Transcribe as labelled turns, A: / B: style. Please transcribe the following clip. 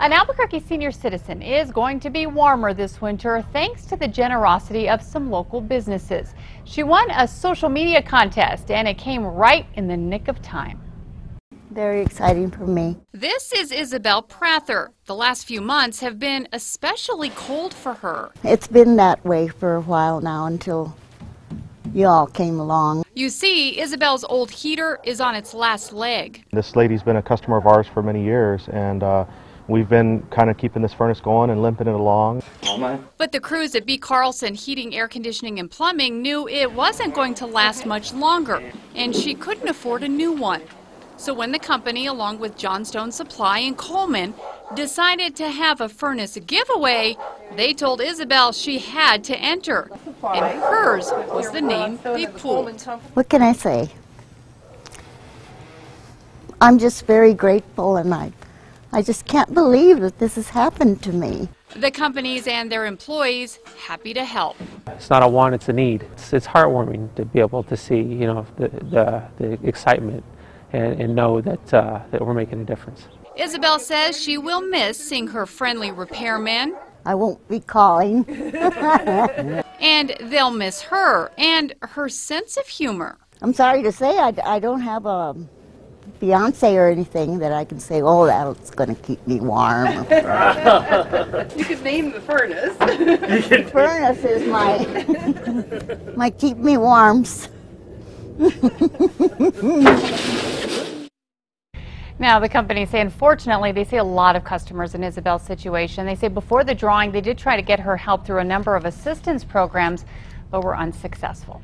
A: An Albuquerque senior citizen is going to be warmer this winter thanks to the generosity of some local businesses. She won a social media contest and it came right in the nick of time.
B: Very exciting for me.
A: This is Isabel Prather. The last few months have been especially cold for her.
B: It's been that way for a while now until you all came along.
A: You see, Isabel's old heater is on its last leg.
C: This lady's been a customer of ours for many years, and we've been kind of keeping this furnace going and limping it along.
A: But the crews at B. Carlson Heating, Air Conditioning and Plumbing knew it wasn't going to last much longer, and she couldn't afford a new one. So when the company, along with Johnstone Supply and Coleman, decided to have a furnace giveaway, they told Isabel she had to enter. And hers was the name they pulled.
B: What can I say? I'm just very grateful, and I just can't believe that this has happened to me.
A: The companies and their employees happy to help.
D: It's not a want, it's a need. It's heartwarming to be able to see, you know, the excitement and know that that we're making a difference.
A: Isabel says she will miss seeing her friendly repairmen.
B: I won't be calling.
A: And they'll miss her and her sense of humor.
B: I'm sorry to say I don't have a fiance or anything that I can say, oh, that's going to keep me warm.
E: You could name the furnace.
B: The furnace is my keep me warms.
A: Now, the company say, unfortunately, they see a lot of customers in Isabel's situation. They say before the drawing, they did try to get her help through a number of assistance programs, but were unsuccessful.